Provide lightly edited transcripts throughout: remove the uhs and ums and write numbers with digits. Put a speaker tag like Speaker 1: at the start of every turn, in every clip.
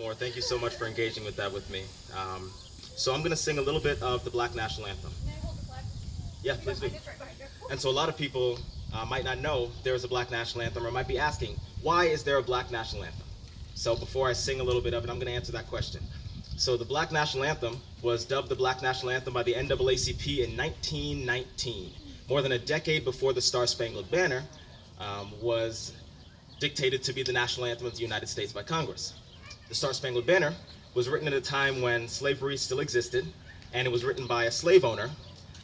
Speaker 1: more. Thank you so much for engaging with that with me. So I'm going to sing a little bit of the Black National Anthem.
Speaker 2: May I hold the flag?
Speaker 1: Yeah, please do.
Speaker 2: It's right behind you.
Speaker 1: And so a lot of people might not know there's a Black National Anthem, or might be asking, why is there a Black National Anthem? So before I sing a little bit of it, I'm going to answer that question. So the Black National Anthem was dubbed the Black National Anthem by the NAACP in 1919, more than a decade before the Star-Spangled Banner was dictated to be the national anthem of the United States by Congress. The Star-Spangled Banner was written at a time when slavery still existed, and it was written by a slave owner.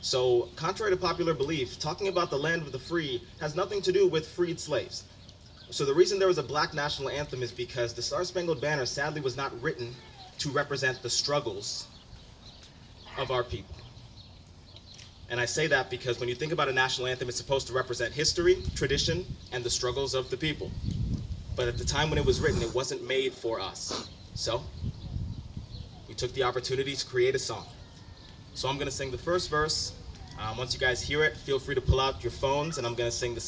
Speaker 1: So, contrary to popular belief, talking about the land of the free has nothing to do with freed slaves. So the reason there was a Black National Anthem is because the Star-Spangled Banner sadly was not written to represent the struggles of our people. And I say that because when you think about a national anthem, it's supposed to represent history, tradition, and the struggles of the people. But at the time when it was written, it wasn't made for us. So, we took the opportunity to create a song. So I'm going to sing the first verse. Once you guys hear it, feel free to pull out your phones, and I'm going to sing the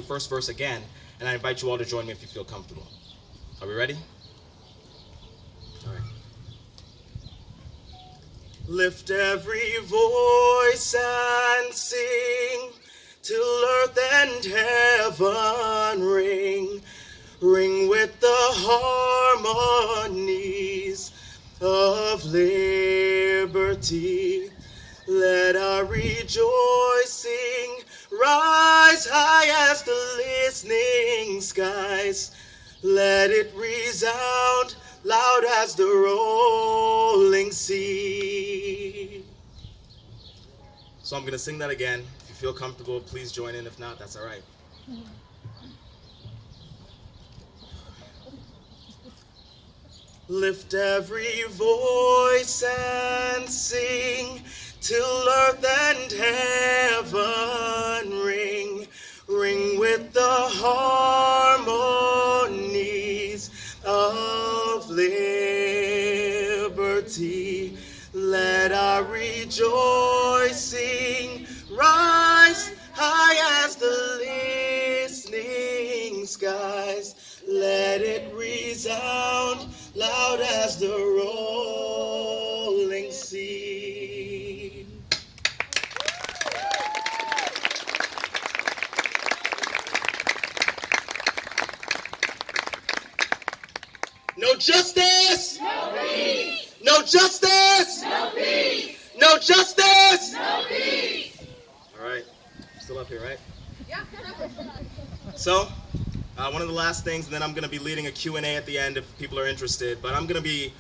Speaker 1: first verse again, and I invite you all to join me if you feel comfortable. Are we ready? All right. Lift every voice and sing till earth and heaven ring. Ring with the harmonies of liberty. Let our rejoicing rise high as the listening skies. Let it resound loud as the rolling sea. So I'm going to sing that again. If you feel comfortable, please join in. If not, that's all right. Lift every voice and sing till earth and heaven ring. Ring with the harmonies of liberty. Let our rejoicing rise high as the listening skies. Let it resound loud as the rolling sea. No justice!
Speaker 2: No peace!
Speaker 1: No justice!
Speaker 2: No peace!
Speaker 1: No justice!
Speaker 2: No peace!
Speaker 1: All right, still up here, right?
Speaker 2: Yeah.
Speaker 1: So, one of the last things, and then I'm going to be leading a Q&A at the end if people are interested, but I'm going to be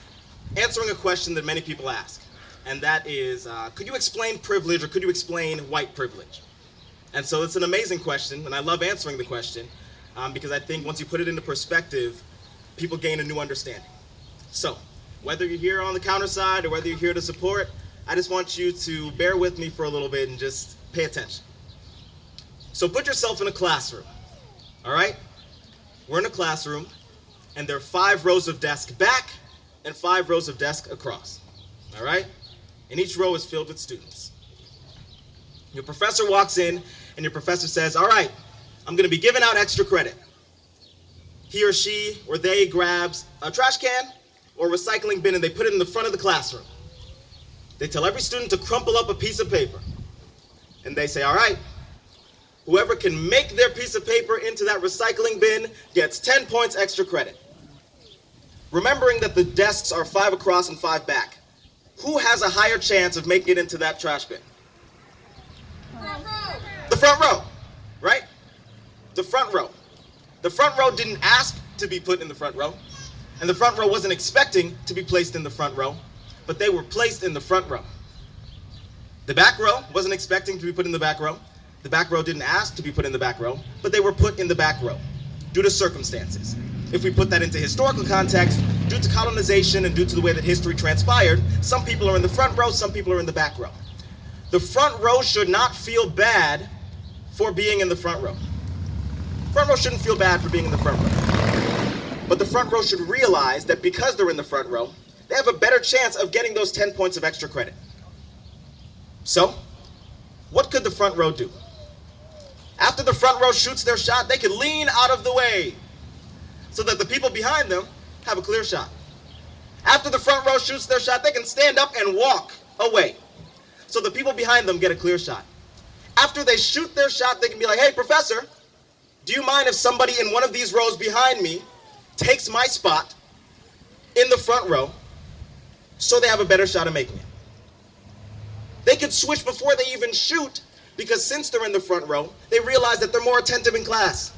Speaker 1: answering a question that many people ask, and that is, could you explain privilege, or could you explain white privilege? And so it's an amazing question, and I love answering the question, because I think once you put it into perspective, people gain a new understanding. So, whether you're here on the counter side or whether you're here to support, I just want you to bear with me for a little bit and just pay attention. So put yourself in a classroom, all right? We're in a classroom, and there are 5 rows of desks back and 5 rows of desks across, all right? And each row is filled with students. Your professor walks in, and your professor says, all right, I'm going to be giving out extra credit. He or she or they grabs a trash can or recycling bin, and they put it in the front of the classroom. They tell every student to crumple up a piece of paper. And they say, all right, whoever can make their piece of paper into that recycling bin gets 10 points extra credit. Remembering that the desks are 5 across and 5 back, who has a higher chance of making it into that trash bin?
Speaker 2: Front row!
Speaker 1: The front row, right? The front row. The front row didn't ask to be put in the front row, and the front row wasn't expecting to be placed in the front row, but they were placed in the front row. The back row wasn't expecting to be put in the back row. The back row didn't ask to be put in the back row, but they were put in the back row due to circumstances. If we put that into historical context, due to colonization and due to the way that history transpired, some people are in the front row, some people are in the back row. The front row should not feel bad for being in the front row. Front row shouldn't feel bad for being in the front row. But the front row should realize that because they're in the front row, they have a better chance of getting those 10 points of extra credit. So, what could the front row do? After the front row shoots their shot, they can lean out of the way so that the people behind them have a clear shot. After the front row shoots their shot, they can stand up and walk away. So the people behind them get a clear shot. After they shoot their shot, they can be like, hey, professor, do you mind if somebody in one of these rows behind me takes my spot in the front row so they have a better shot of making it? They could switch before they even shoot, because since they're in the front row, they realize that they're more attentive in class.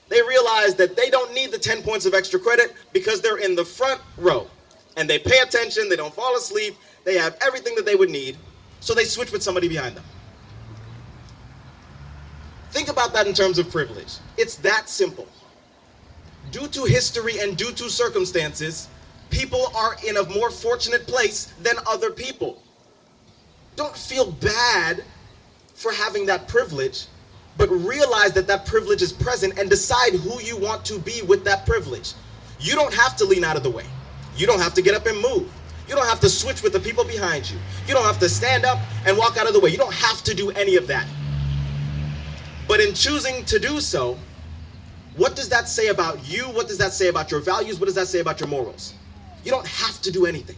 Speaker 1: They realize that they don't need the 10 points of extra credit because they're in the front row. And they pay attention, they don't fall asleep, they have everything that they would need, so they switch with somebody behind them. Think about that in terms of privilege. It's that simple. Due to history and due to circumstances, people are in a more fortunate place than other people. Don't feel bad for having that privilege, but realize that that privilege is present and decide who you want to be with that privilege. You don't have to lean out of the way. You don't have to get up and move. You don't have to switch with the people behind you. You don't have to stand up and walk out of the way. You don't have to do any of that. But in choosing to do so, what does that say about you? What does that say about your values? What does that say about your morals? You don't have to do anything.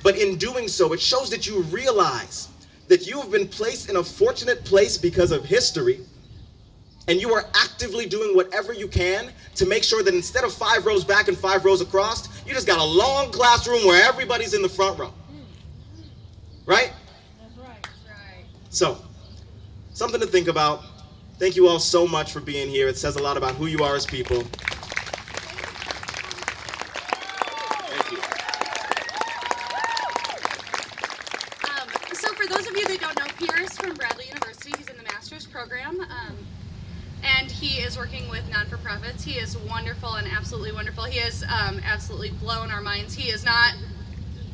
Speaker 1: But in doing so, it shows that you realize that you have been placed in a fortunate place because of history, and you are actively doing whatever you can to make sure that instead of 5 rows back and 5 rows across, you just got a long classroom where everybody's in the front row. Right?
Speaker 2: That's right. That's right.
Speaker 1: So, something to think about. Thank you all so much for being here. It says a lot about who you are as people. Thank you.
Speaker 3: So for those of you that don't know, Pierre is from Bradley University. He's in the master's program, and he is working with non-for-profits. He is wonderful and absolutely wonderful. He has absolutely blown our minds. He is not,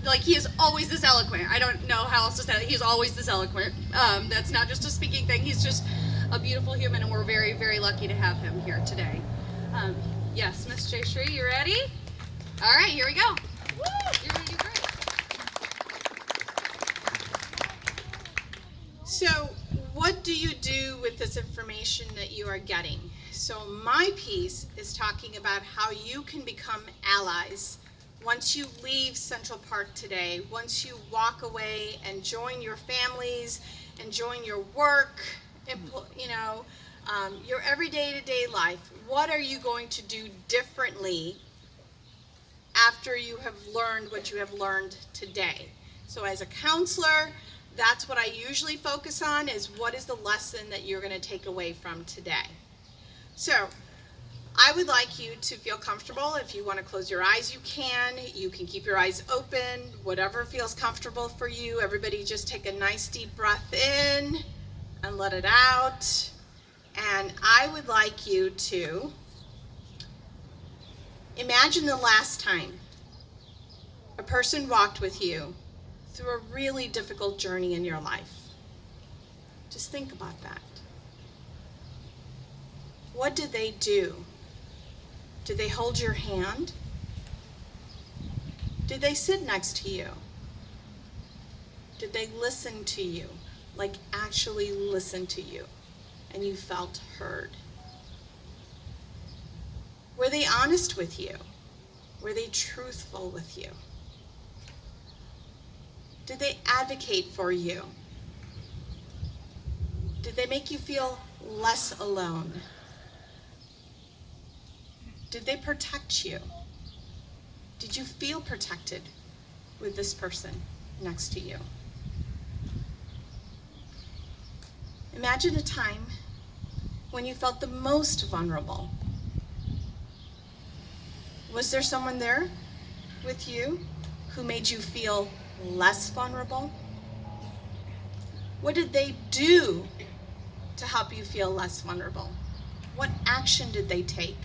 Speaker 3: like, he is always this eloquent. I don't know how else to say it. He's always this eloquent. That's not just a speaking thing. He's just a beautiful human, and we're very, very lucky to have him here today. Yes, Miss Jayshree, you ready? All right, here we go. Woo! You're gonna do great.
Speaker 4: So what do you do with this information that you are getting? So my piece is talking about how you can become allies once you leave Central Park today, once you walk away and join your families and join your work, your everyday to-day life. What are you going to do differently after you have learned what you have learned today? So as a counselor, that's what I usually focus on, is what is the lesson that you're going to take away from today. So I would like you to feel comfortable. If you want to close your eyes, you can. You can keep your eyes open, whatever feels comfortable for you. Everybody just take a nice deep breath in and let it out. And I would like you to imagine the last time a person walked with you through a really difficult journey in your life. Just think about that. What did they do? Did they hold your hand? Did they sit next to you? Did they listen to you? Like actually listen to you, and you felt heard? Were they honest with you? Were they truthful with you? Did they advocate for you? Did they make you feel less alone? Did they protect you? Did you feel protected with this person next to you? Imagine a time when you felt the most vulnerable. Was there someone there with you who made you feel less vulnerable? What did they do to help you feel less vulnerable? What action did they take?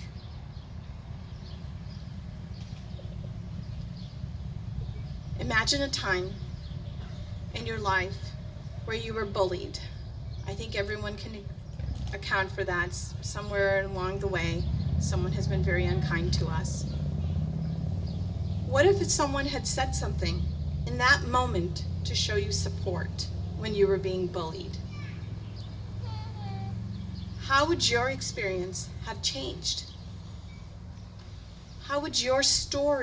Speaker 4: Imagine a time in your life where you were bullied. I think everyone can account for that. Somewhere along the way, someone has been very unkind to us. What if someone had said something in that moment to show you support when you were being bullied? How would your experience have changed? How would your story